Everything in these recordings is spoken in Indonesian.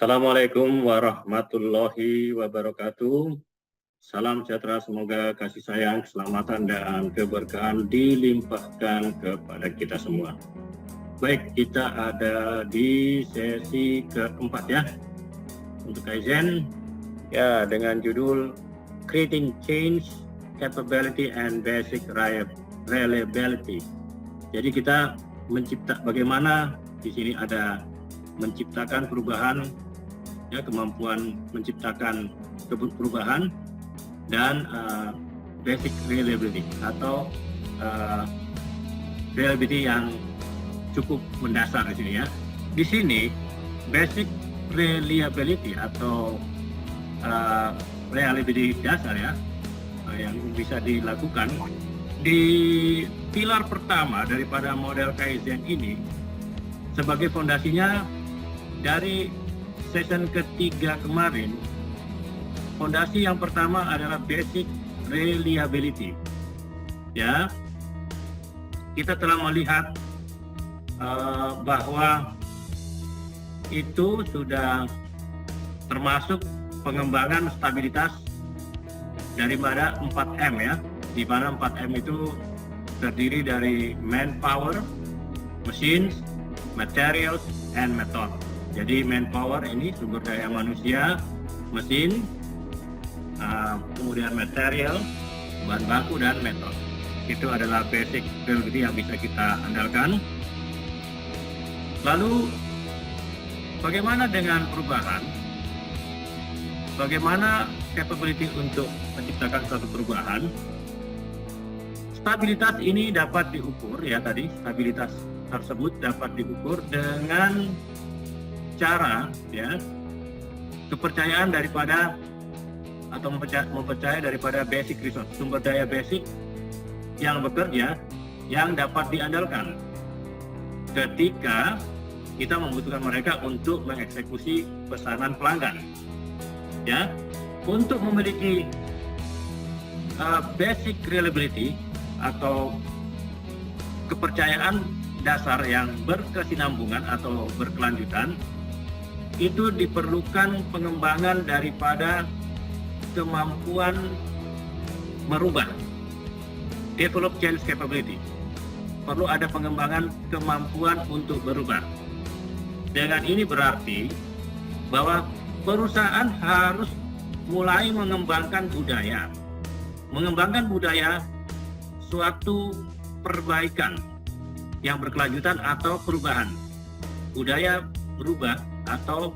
Assalamualaikum warahmatullahi wabarakatuh. Salam sejahtera, semoga kasih sayang, keselamatan, dan keberkahan dilimpahkan kepada kita semua. Baik, kita ada di sesi keempat ya, untuk Kaizen, ya, dengan judul Creating Change, Capability, and Basic Reliability. Jadi kita bagaimana di sini ada menciptakan perubahan, ya, kemampuan menciptakan perubahan dan basic reliability atau reliability yang cukup mendasar di sini ya. Di sini basic reliability atau reliability dasar ya, yang bisa dilakukan di pilar pertama daripada model Kaizen ini. Sebagai fondasinya, dari session ketiga kemarin, fondasi yang pertama adalah basic reliability. Ya, kita telah melihat bahwa itu sudah termasuk pengembangan stabilitas daripada 4M ya, di mana 4M itu terdiri dari manpower, machines, materials, and method. Jadi manpower ini sumber daya manusia, mesin, kemudian material, bahan baku, dan method. Itu adalah basic reliability yang bisa kita andalkan. Lalu bagaimana dengan perubahan? Bagaimana capability untuk menciptakan suatu perubahan? Stabilitas ini dapat diukur ya, tadi stabilitas tersebut dapat diukur dengan cara ya, kepercayaan daripada atau mempercayai daripada basic resource, sumber daya basic yang bekerja yang dapat diandalkan ketika kita membutuhkan mereka untuk mengeksekusi pesanan pelanggan ya. Untuk memiliki basic reliability atau kepercayaan dasar yang berkesinambungan atau berkelanjutan, itu diperlukan pengembangan daripada kemampuan merubah, develop change capability. Perlu ada pengembangan kemampuan untuk berubah. Dengan ini berarti bahwa perusahaan harus mulai mengembangkan budaya. Mengembangkan budaya suatu perbaikan yang berkelanjutan atau perubahan. Budaya berubah atau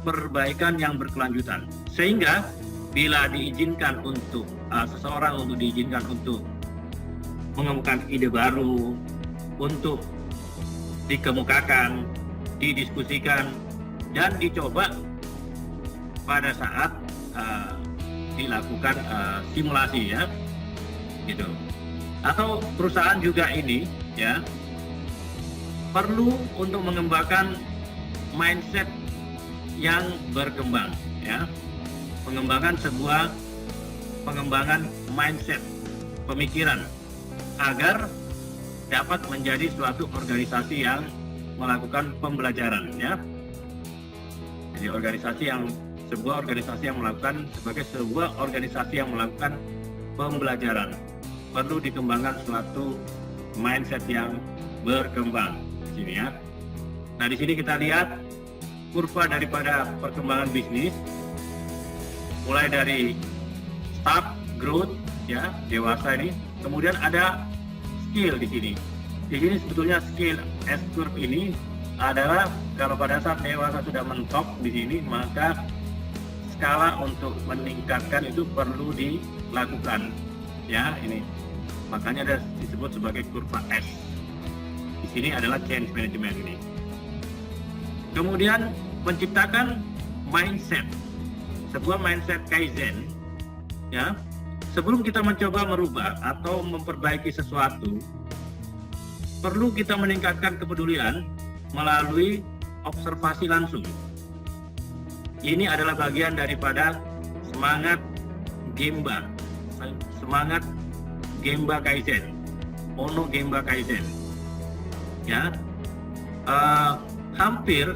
perbaikan yang berkelanjutan. Sehingga bila diizinkan untuk seseorang untuk diizinkan untuk mengemukakan ide baru, untuk dikemukakan, didiskusikan, dan dicoba pada saat dilakukan simulasi ya, gitu. Atau perusahaan juga ini ya perlu untuk mengembangkan mindset yang berkembang ya, pengembangan mindset, pemikiran, agar dapat menjadi suatu organisasi yang melakukan pembelajaran ya. Jadi sebuah organisasi yang melakukan pembelajaran, perlu dikembangkan suatu mindset yang berkembang di sini ya. Nah, di sini kita lihat kurva daripada perkembangan bisnis, mulai dari start, growth ya, dewasa ini. Kemudian ada skill di sini. Di sini sebetulnya skill S curve ini adalah kalau pada saat dewasa sudah mentok di sini, maka skala untuk meningkatkan itu perlu dilakukan ya, ini. Makanya ada disebut sebagai kurva S. Di sini adalah change management ini. Kemudian menciptakan mindset, sebuah mindset Kaizen ya. Sebelum kita mencoba merubah atau memperbaiki sesuatu, perlu kita meningkatkan kepedulian melalui observasi langsung. Ini adalah bagian daripada semangat Gemba Kaizen, Ono Gemba Kaizen ya. Hampir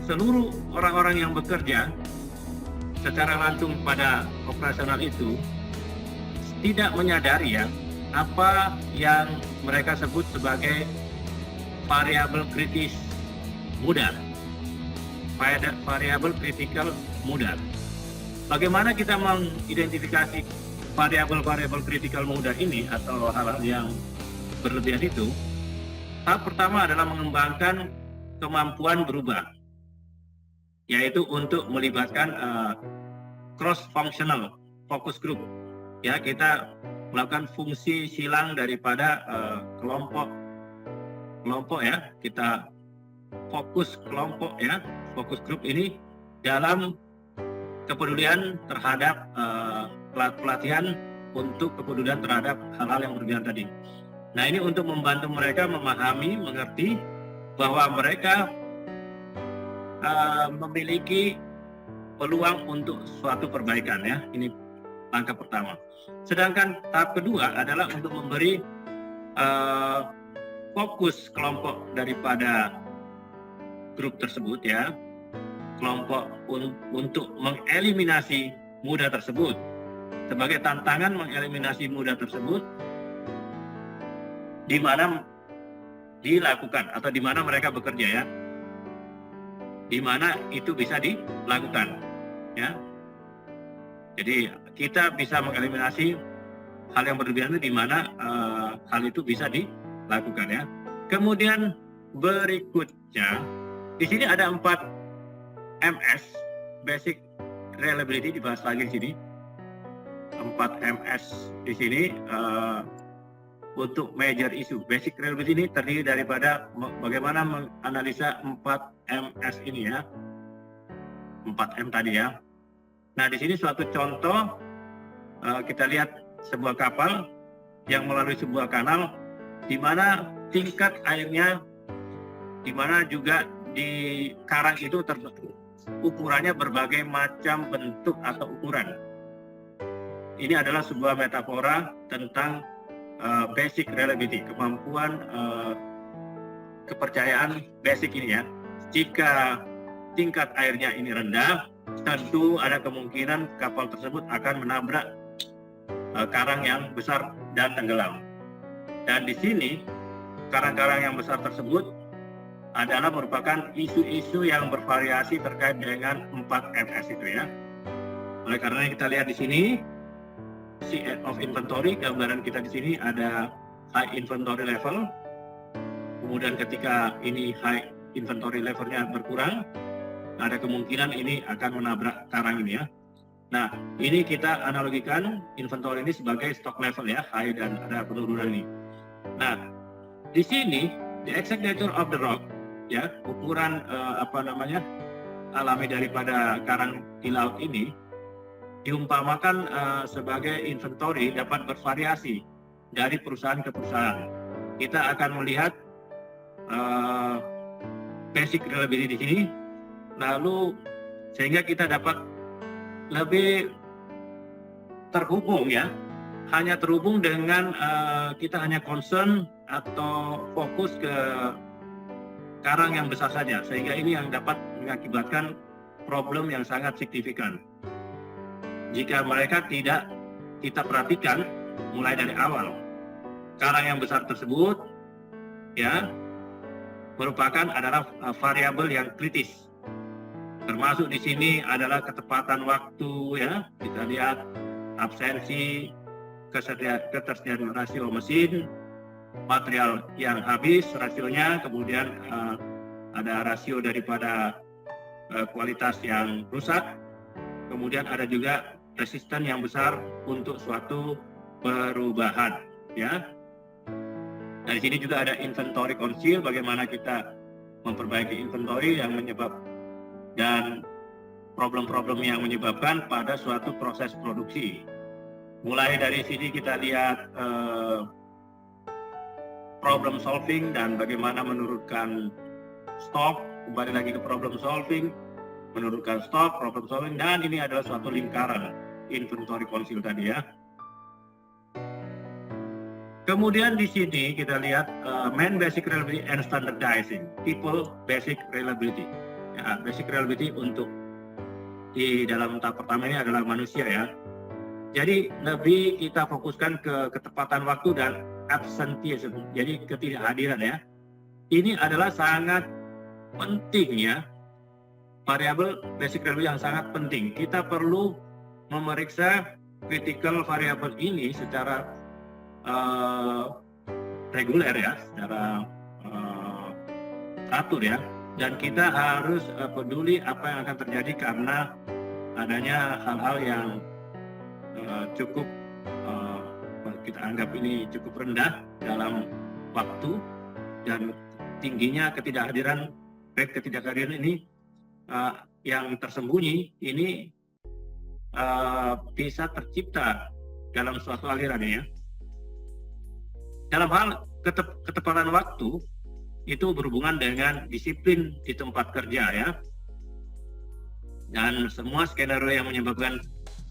seluruh orang-orang yang bekerja secara langsung pada operasional itu tidak menyadari ya apa yang mereka sebut sebagai variabel kritis mudah, variabel kritikal mudah. Bagaimana kita mengidentifikasi variabel-variabel kritikal mudah ini atau hal-hal yang berlebihan itu? Tahap pertama adalah mengembangkan kemampuan berubah, yaitu untuk melibatkan cross-functional focus group. Ya, kita melakukan fungsi silang daripada kelompok ya. Kita fokus kelompok ya, fokus group ini dalam kepedulian terhadap pelatihan untuk kepedulian terhadap hal-hal yang berlebihan tadi. Nah, ini untuk membantu mereka memahami, mengerti bahwa mereka memiliki peluang untuk suatu perbaikan ya. Ini langkah pertama. Sedangkan tahap kedua adalah untuk memberi fokus kelompok daripada grup tersebut ya, kelompok untuk mengeliminasi mudah tersebut. Sebagai tantangan mengeliminasi mudah tersebut, di mana dilakukan atau di mana mereka bekerja ya, di mana itu bisa dilakukan ya. Jadi kita bisa mengeliminasi hal yang berlebihan itu di mana hal itu bisa dilakukan ya. Kemudian berikutnya di sini ada 4 MS, basic reliability dibahas lagi di sini. 4 MS di sini untuk major issue. Basic reliability ini terdiri daripada bagaimana menganalisa 4 MS ini ya. 4M tadi ya. Nah, di sini suatu contoh kita lihat sebuah kapal yang melalui sebuah kanal di mana tingkat airnya, di mana juga di karang itu ukurannya berbagai macam bentuk atau ukuran. Ini adalah sebuah metafora tentang basic reliability, kemampuan kepercayaan basic ini ya. Jika tingkat airnya ini rendah, tentu ada kemungkinan kapal tersebut akan menabrak karang yang besar dan tenggelam. Dan di sini karang-karang yang besar tersebut adalah merupakan isu-isu yang bervariasi terkait dengan 4 MS itu ya. Oleh karena kita lihat di sini end of inventory, gambaran kita di sini ada high inventory level. Kemudian ketika ini high inventory levelnya berkurang, ada kemungkinan ini akan menabrak karang ini ya. Nah, ini kita analogikan inventory ini sebagai stock level ya, high dan ada penurunan ini. Nah, di sini the exact nature of the rock ya, ukuran alami daripada karang di laut ini diumpamakan sebagai inventory dapat bervariasi dari perusahaan ke perusahaan. Kita akan melihat basic reliability di sini, lalu sehingga kita dapat lebih terhubung ya, hanya terhubung dengan kita hanya concern atau fokus ke karang yang besar saja, sehingga ini yang dapat mengakibatkan problem yang sangat signifikan. Jika mereka tidak kita perhatikan mulai dari awal, karang yang besar tersebut ya merupakan adalah variabel yang kritis. Termasuk di sini adalah ketepatan waktu ya, kita lihat absensi, ketersediaan rasio mesin, material yang habis rasionya, kemudian ada rasio daripada kualitas yang rusak, kemudian ada juga resisten yang besar untuk suatu perubahan ya. Nah, di sini juga ada inventory conceal, bagaimana kita memperbaiki inventory yang dan problem-problem yang menyebabkan pada suatu proses produksi. Mulai dari sini kita lihat problem solving dan bagaimana menurunkan stok, kembali lagi ke problem solving, menurunkan stok, problem solving, dan ini adalah suatu lingkaran inventory conceal tadi ya. Kemudian di sini kita lihat main basic reliability and standardizing, people basic reliability. Ya, basic reliability untuk di dalam tahap pertama ini adalah manusia ya. Jadi lebih kita fokuskan ke ketepatan waktu dan absenteeism, jadi ketidakhadiran ya. Ini adalah sangat penting ya, variabel basic reliability yang sangat penting. Kita perlu memeriksa critical variable ini secara reguler ya, secara teratur ya. Dan kita harus peduli apa yang akan terjadi karena adanya hal-hal yang cukup kita anggap ini cukup rendah dalam waktu, dan tingginya ketidakhadiran ini yang tersembunyi ini bisa tercipta dalam suatu aliran ya. Dalam hal ketepatan waktu itu berhubungan dengan disiplin di tempat kerja ya, dan semua skenario yang menyebabkan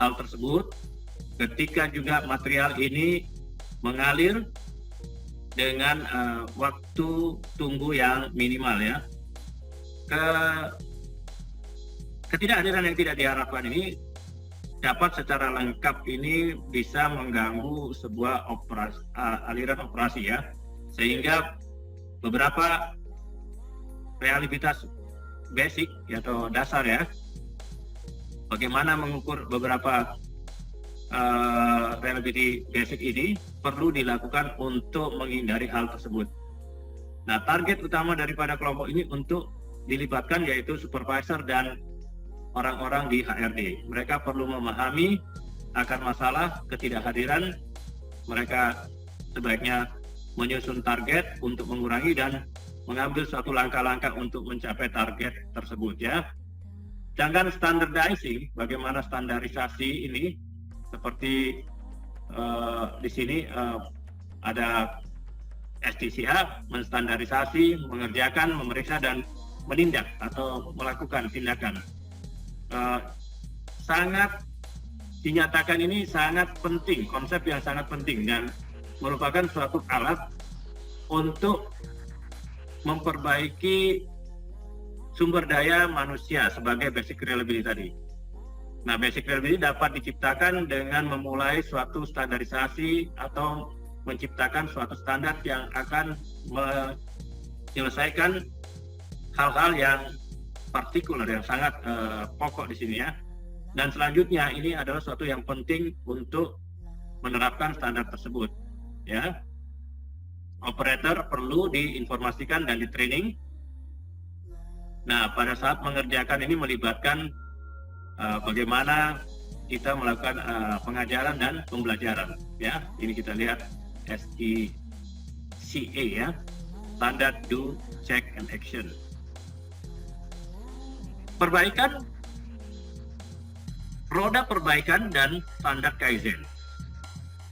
hal tersebut. Ketika juga material ini mengalir dengan waktu tunggu yang minimal ya, ketidakhadiran yang tidak diharapkan ini dapat secara lengkap ini bisa mengganggu sebuah aliran operasi ya, sehingga beberapa realitas basic atau dasar ya, bagaimana mengukur beberapa reliability basic ini perlu dilakukan untuk menghindari hal tersebut. Nah, target utama daripada kelompok ini untuk dilibatkan yaitu supervisor dan orang-orang di HRD. Mereka perlu memahami akar masalah ketidakhadiran. Mereka sebaiknya menyusun target untuk mengurangi dan mengambil suatu langkah-langkah untuk mencapai target tersebut ya. Sedangkan standardizing, bagaimana standarisasi ini, seperti di sini ada STCH, menstandarisasi, mengerjakan, memeriksa, dan menindak atau melakukan tindakan. Sangat dinyatakan ini sangat penting, konsep yang sangat penting, dan merupakan suatu alat untuk memperbaiki sumber daya manusia sebagai basic reliability tadi. Nah, basic reliability dapat diciptakan dengan memulai suatu standarisasi atau menciptakan suatu standar yang akan menyelesaikan hal-hal yang partikular, yang sangat pokok di sini ya. Dan selanjutnya ini adalah suatu yang penting untuk menerapkan standar tersebut ya. Operator perlu diinformasikan dan di-training. Nah, pada saat mengerjakan ini melibatkan bagaimana kita melakukan pengajaran dan pembelajaran ya. Ini kita lihat SECA ya, Standard Do Check and Action. Perbaikan, roda perbaikan dan standar Kaizen,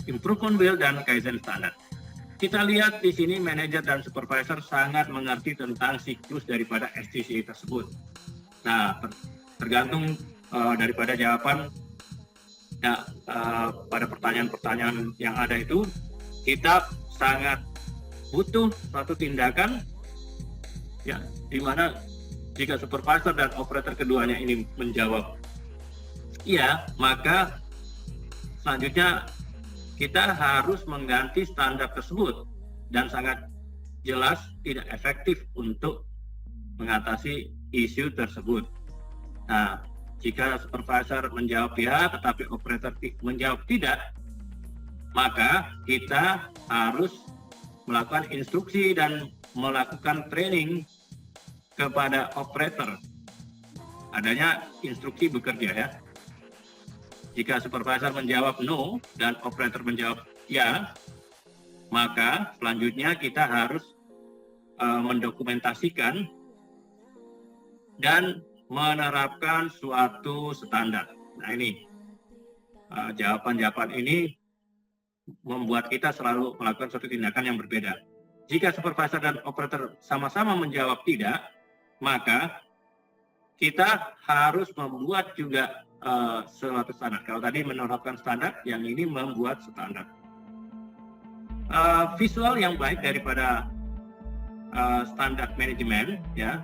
improvement wheel dan Kaizen standar. Kita lihat di sini manajer dan supervisor sangat mengerti tentang siklus daripada STCA tersebut. Nah, tergantung daripada jawaban ya, pada pertanyaan-pertanyaan yang ada itu, kita sangat butuh suatu tindakan ya, di mana jika supervisor dan operator keduanya ini menjawab iya, maka selanjutnya kita harus mengganti standar tersebut, dan sangat jelas tidak efektif untuk mengatasi isu tersebut. Nah, jika supervisor menjawab ya, tetapi operator menjawab tidak, maka kita harus melakukan instruksi dan melakukan training kepada operator. Adanya instruksi bekerja ya. Jika supervisor menjawab no dan operator menjawab ya, maka selanjutnya kita harus mendokumentasikan dan menerapkan suatu standar. Nah, ini jawaban-jawaban ini membuat kita selalu melakukan suatu tindakan yang berbeda. Jika supervisor dan operator sama-sama menjawab tidak, maka kita harus membuat juga suatu standar. Kalau tadi menerapkan standar, yang ini membuat standar. Visual yang baik daripada standar manajemen ya,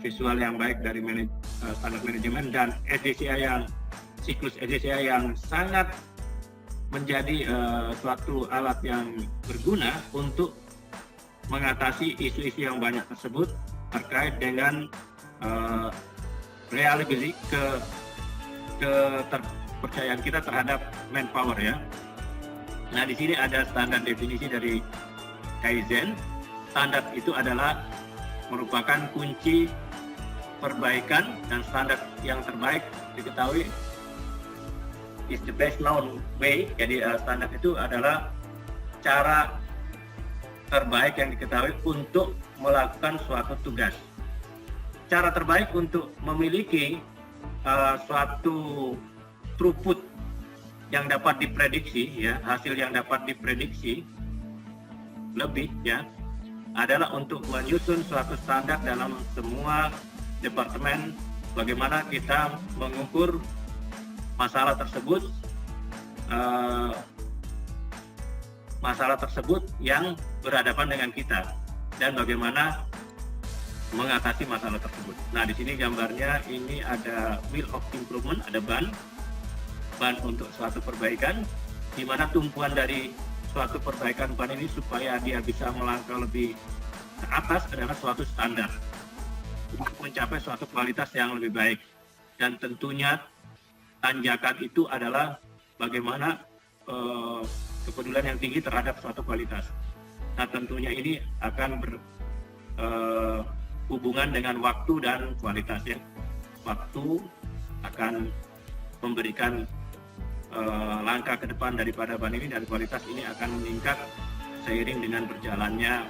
visual yang baik dari standar manajemen, dan SDCI yang siklus SDCI yang sangat menjadi suatu alat yang berguna untuk mengatasi isu-isu yang banyak tersebut terkait dengan reliability, keterpercayaan kita terhadap manpower ya. Nah, di sini ada standar definisi dari Kaizen. Standar itu adalah merupakan kunci perbaikan, dan standar yang terbaik diketahui is the best known way. Jadi standar itu adalah cara terbaik yang diketahui untuk melakukan suatu tugas. Cara terbaik untuk memiliki suatu throughput yang dapat diprediksi ya, hasil yang dapat diprediksi lebih ya, adalah untuk menyusun suatu standar dalam semua departemen. Bagaimana kita mengukur masalah tersebut yang berhadapan dengan kita, dan bagaimana mengatasi masalah tersebut. Nah, di sini gambarnya ini ada wheel of improvement, ada ban untuk suatu perbaikan, di mana tumpuan dari suatu perbaikan ban ini supaya dia bisa melangkah lebih ke atas adalah suatu standar untuk mencapai suatu kualitas yang lebih baik. Dan tentunya tanjakan itu adalah bagaimana kepedulian yang tinggi terhadap suatu kualitas. Nah, tentunya ini akan berhubungan dengan waktu dan kualitas ya. Waktu akan memberikan langkah ke depan daripada ban ini, dan kualitas ini akan meningkat seiring dengan berjalannya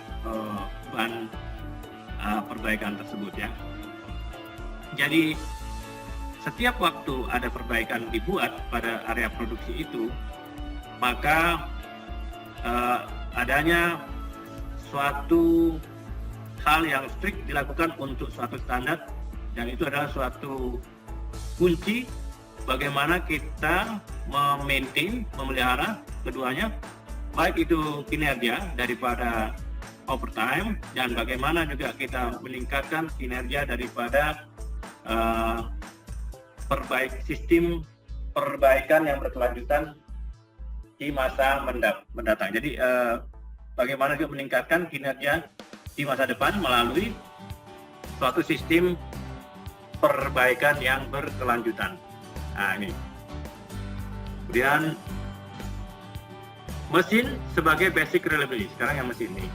ban perbaikan tersebut ya. Jadi setiap waktu ada perbaikan dibuat pada area produksi itu, maka adanya suatu hal yang strict dilakukan untuk suatu standar, dan itu adalah suatu kunci bagaimana kita memaintain, memelihara keduanya, baik itu kinerja daripada overtime, dan bagaimana juga kita meningkatkan kinerja daripada sistem perbaikan yang berkelanjutan di masa mendatang. Jadi bagaimana juga meningkatkan kinerja di masa depan melalui suatu sistem perbaikan yang berkelanjutan. Nah, ini. Kemudian mesin sebagai basic reliability. Sekarang yang mesin ini.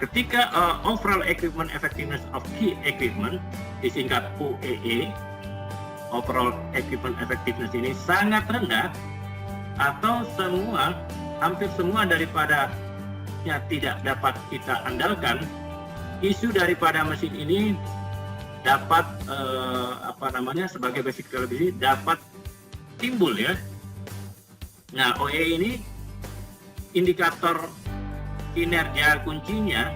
Ketika overall equipment effectiveness of key equipment, disingkat OEE, overall equipment effectiveness ini sangat rendah, atau hampir semua daripada tidak dapat kita andalkan, isu daripada mesin ini dapat sebagai basic reliability dapat timbul ya. Nah, OEE ini indikator kinerja kuncinya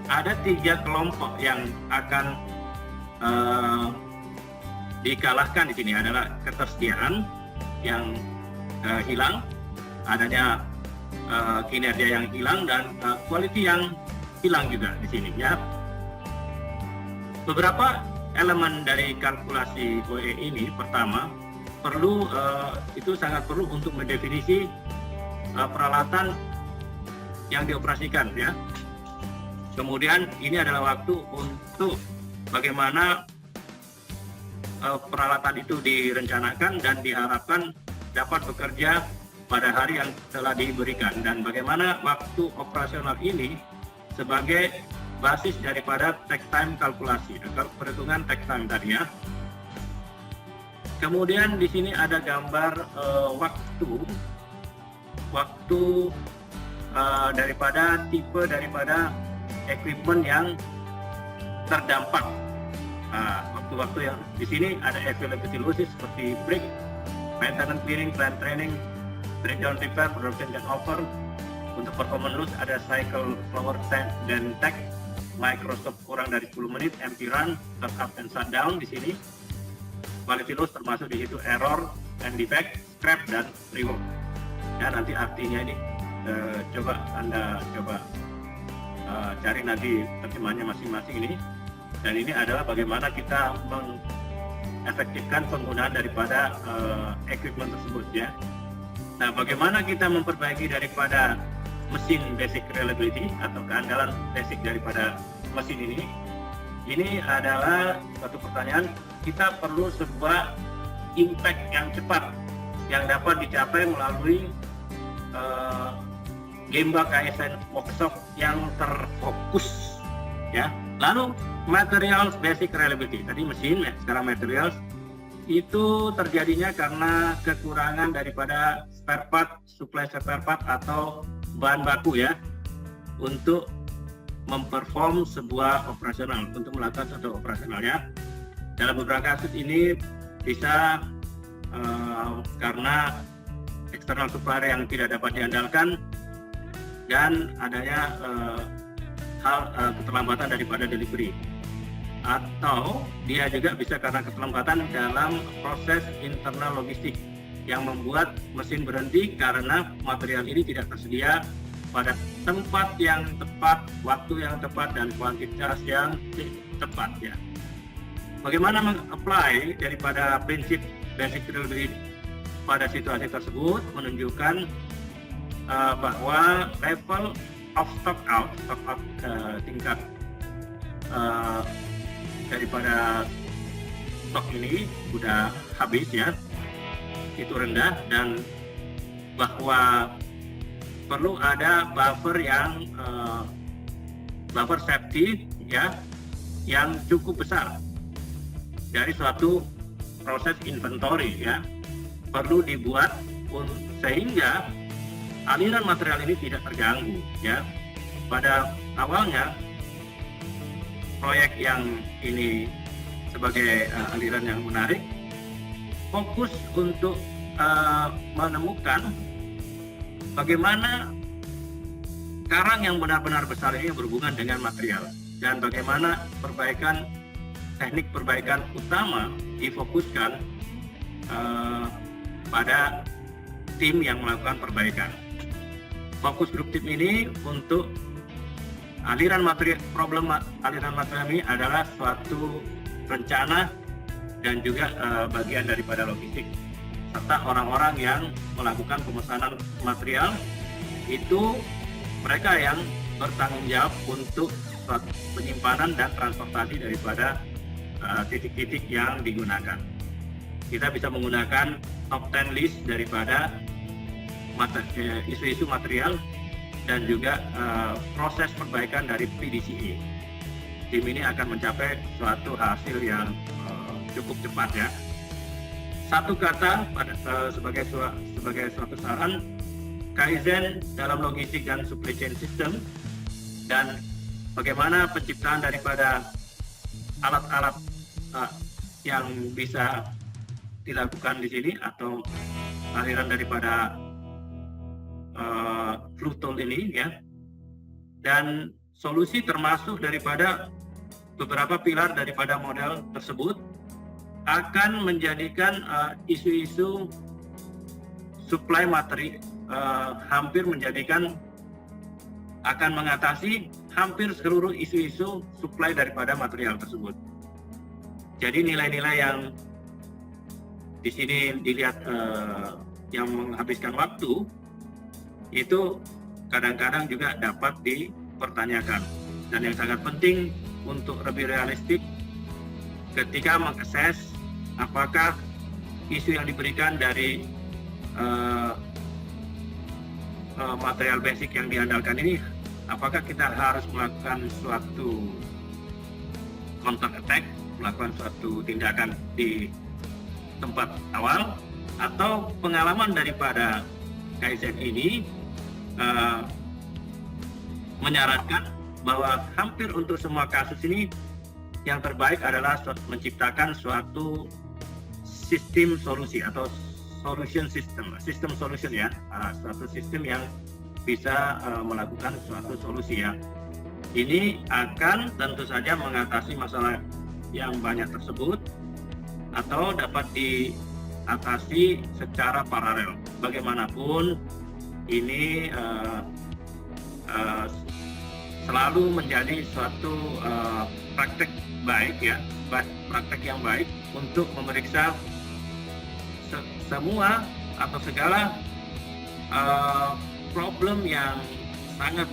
ada 3 kelompok yang akan dikalahkan di sini. Adalah ketersediaan yang hilang, adanya kinerja yang hilang, dan quality yang hilang juga di sini ya. Beberapa elemen dari kalkulasi OEE ini, pertama itu sangat perlu untuk mendefinisi peralatan yang dioperasikan ya. Kemudian ini adalah waktu untuk bagaimana peralatan itu direncanakan dan diharapkan dapat bekerja pada hari yang telah diberikan, dan bagaimana waktu operasional ini sebagai basis daripada take time kalkulasi, perhitungan take time tadi ya. Kemudian di sini ada gambar waktu daripada tipe daripada equipment yang terdampak. Waktu-waktu yang di sini ada availability losses seperti break, maintenance clearing, plant training, breakdown repair, production dan over. Untuk performance loss ada cycle flower time dan tag, Microsoft kurang dari 10 menit, empty run, start up and shut down di sini. Quality loss termasuk di situ error and defect, scrap dan rework. Ya, nanti artinya ini coba Anda cari nanti terjemahannya masing-masing ini. Dan ini adalah bagaimana kita mengefektifkan penggunaan daripada equipment tersebut ya. Nah, bagaimana kita memperbaiki daripada mesin basic reliability atau keandalan basic daripada mesin ini? Ini adalah suatu pertanyaan. Kita perlu sebuah impact yang cepat yang dapat dicapai melalui Gemba Kaizen workshop yang terfokus ya. Lalu materials basic reliability, tadi mesin ya, sekarang materials itu terjadinya karena kekurangan daripada spare part, supply spare part atau bahan baku ya, untuk memperform sebuah operasional, untuk melakukan suatu operasionalnya. Dalam beberapa kasus ini bisa karena eksternal supplier yang tidak dapat diandalkan dan adanya keterlambatan daripada delivery, atau dia juga bisa karena keterlambatan dalam proses internal logistik yang membuat mesin berhenti karena material ini tidak tersedia pada tempat yang tepat, waktu yang tepat, dan kuantitas yang tepat ya. Bagaimana meng-apply daripada prinsip basic reliability pada situasi tersebut menunjukkan bahwa level of stock out tingkat daripada stok ini sudah habis ya, itu rendah, dan bahwa perlu ada buffer yang buffer safety ya yang cukup besar dari suatu proses inventory ya, perlu dibuat sehingga aliran material ini tidak terganggu ya. Pada awalnya proyek yang ini sebagai aliran yang menarik, fokus untuk menemukan bagaimana karang yang benar-benar besar ini berhubungan dengan material, dan bagaimana teknik perbaikan utama difokuskan pada tim yang melakukan perbaikan. Fokus grup tim ini untuk aliran material ini adalah suatu rencana dan juga bagian daripada logistik, serta orang-orang yang melakukan pemesanan material itu mereka yang bertanggung jawab untuk penyimpanan dan transportasi daripada titik-titik yang digunakan. Kita bisa menggunakan top 10 list daripada isu-isu material dan juga proses perbaikan dari PDCA. Tim ini akan mencapai suatu hasil yang cukup cepat ya. Satu kata sebagai suatu saran, Kaizen dalam logistik dan supply chain system, dan bagaimana penciptaan daripada alat-alat yang bisa dilakukan di sini atau aliran daripada flow tool ini ya, dan solusi termasuk daripada beberapa pilar daripada model tersebut akan menjadikan isu-isu supply materi hampir menjadikan akan mengatasi hampir seluruh isu-isu supply daripada material tersebut. Jadi nilai-nilai yang di sini dilihat yang menghabiskan waktu itu kadang-kadang juga dapat dipertanyakan, dan yang sangat penting untuk lebih realistik ketika mengakses apakah isu yang diberikan dari material basic yang diandalkan ini, apakah kita harus melakukan suatu counter attack, melakukan suatu tindakan di tempat awal, atau pengalaman daripada Kaizen ini menyarankan bahwa hampir untuk semua kasus ini yang terbaik adalah menciptakan suatu sistem solusi atau sistem solution ya, suatu sistem yang bisa melakukan suatu solusi ya. Ini akan tentu saja mengatasi masalah yang banyak tersebut atau dapat diatasi secara paralel. Bagaimanapun ini selalu menjadi suatu praktek baik ya, praktek yang baik untuk memeriksa semua atau segala problem yang sangat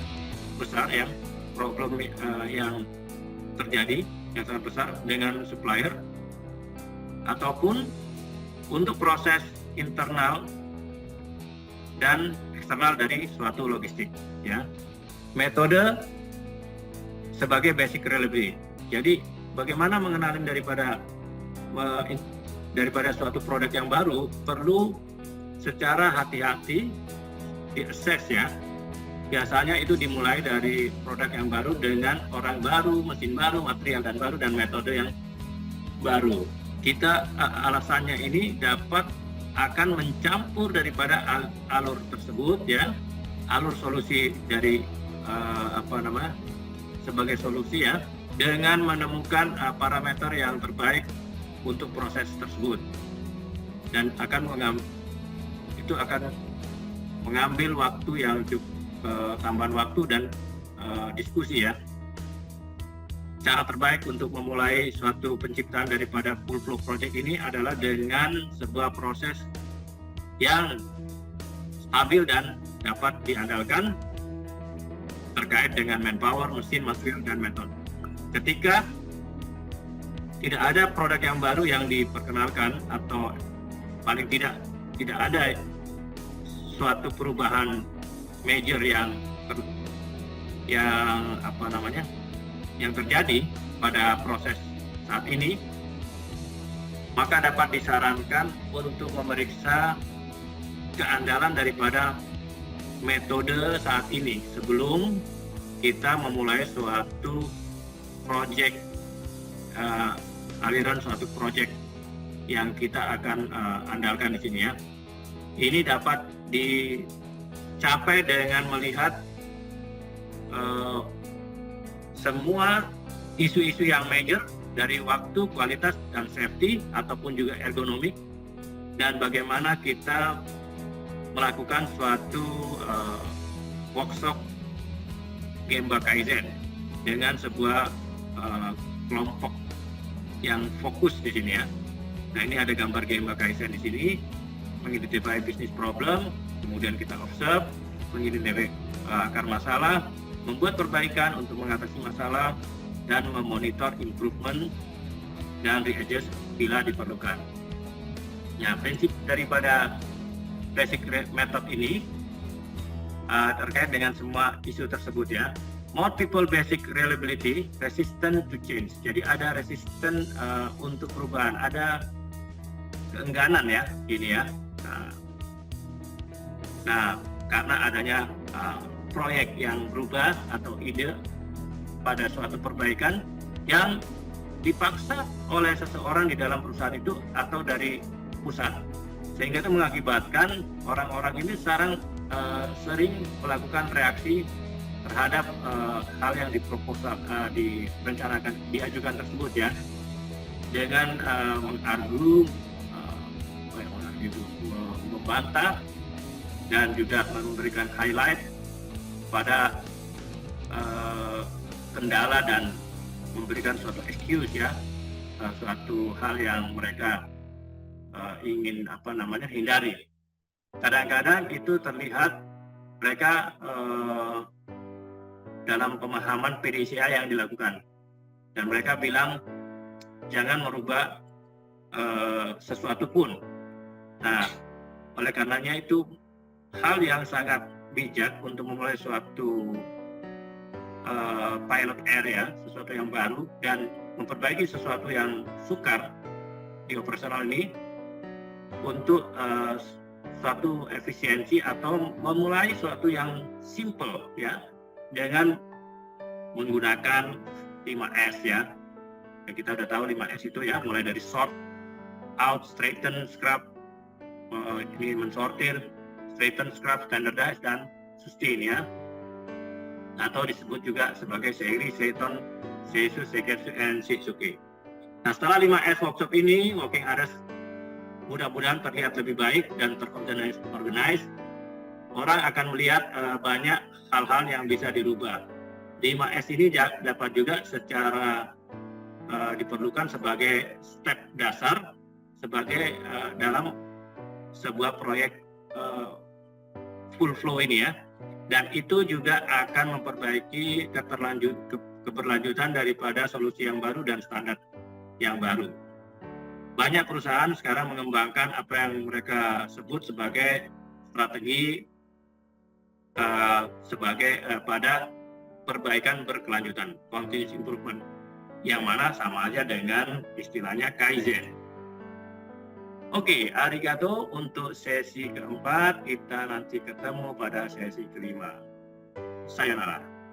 besar ya, problem yang terjadi yang sangat besar dengan supplier ataupun untuk proses internal dan eksternal dari suatu logistik ya. Metode sebagai basic reliability. Jadi bagaimana mengenalin daripada suatu produk yang baru perlu secara hati-hati di-assess ya. Biasanya itu dimulai dari produk yang baru dengan orang baru, mesin baru, material dan baru, dan metode yang baru. Kita alasannya ini dapat akan mencampur daripada alur tersebut ya, alur solusi dari sebagai solusi ya, dengan menemukan parameter yang terbaik untuk proses tersebut, dan akan mengambil waktu yang cukup, tambahan waktu dan diskusi ya. Cara terbaik untuk memulai suatu penciptaan daripada full flow project ini adalah dengan sebuah proses yang stabil dan dapat diandalkan terkait dengan manpower, mesin, material, dan metode. Ketika tidak ada produk yang baru yang diperkenalkan atau paling tidak ada suatu perubahan major yang terjadi pada proses saat ini, maka dapat disarankan untuk memeriksa keandalan daripada metode saat ini sebelum kita memulai suatu project, aliran suatu project yang kita akan andalkan di sini ya. Ini dapat dicapai dengan melihat semua isu-isu yang major dari waktu, kualitas, dan safety ataupun juga ergonomik, dan bagaimana kita melakukan suatu workshop Gemba Kaizen dengan sebuah kelompok yang fokus di sini ya. Nah, ini ada gambar Gemba Kaizen di sini, mengidentifikasi bisnis problem, kemudian kita observe, mengidentifikasi akar masalah, membuat perbaikan untuk mengatasi masalah, dan memonitor improvement dan readjust bila diperlukan. Nah, prinsip daripada basic method ini terkait dengan semua isu tersebut ya. Multiple basic reliability, resistant to change. Jadi ada resisten untuk perubahan, ada keengganan ya, ini ya. Nah, karena adanya proyek yang berubah atau ide pada suatu perbaikan yang dipaksa oleh seseorang di dalam perusahaan itu atau dari pusat, sehingga itu mengakibatkan orang-orang ini sekarang sering melakukan reaksi terhadap hal yang direncanakan, diajukan tersebut ya, dengan membantah dan juga memberikan highlight pada kendala dan memberikan suatu excuse ya, suatu hal yang mereka ingin hindari. Kadang-kadang itu terlihat mereka dalam pemahaman PDCA yang dilakukan, dan mereka bilang jangan merubah sesuatu pun. Nah, oleh karenanya itu hal yang sangat bijak untuk memulai suatu pilot area, sesuatu yang baru, dan memperbaiki sesuatu yang sukar di operasional ini untuk suatu efisiensi atau memulai suatu yang simple ya, dengan menggunakan 5S ya. Kita udah tahu 5S itu ya, mulai dari sort, out, straighten, scrub, ini mensortir, straighten, scrub, standardize, dan sustain ya, atau disebut juga sebagai Seiri, Seiton, Seisu, Seiketsu, and Shizuke. Nah, setelah 5S workshop ini, working hours mudah-mudahan terlihat lebih baik dan terorganize. Orang akan melihat banyak hal-hal yang bisa dirubah. 5S ini dapat juga secara diperlukan sebagai step dasar sebagai dalam sebuah proyek full flow ini ya, dan itu juga akan memperbaiki keberlanjutan daripada solusi yang baru dan standar yang baru. Banyak perusahaan sekarang mengembangkan apa yang mereka sebut sebagai strategi pada perbaikan berkelanjutan, continuous improvement, yang mana sama aja dengan istilahnya Kaizen. Oke, arigato untuk sesi keempat. Kita nanti ketemu pada sesi kelima. Sayonara.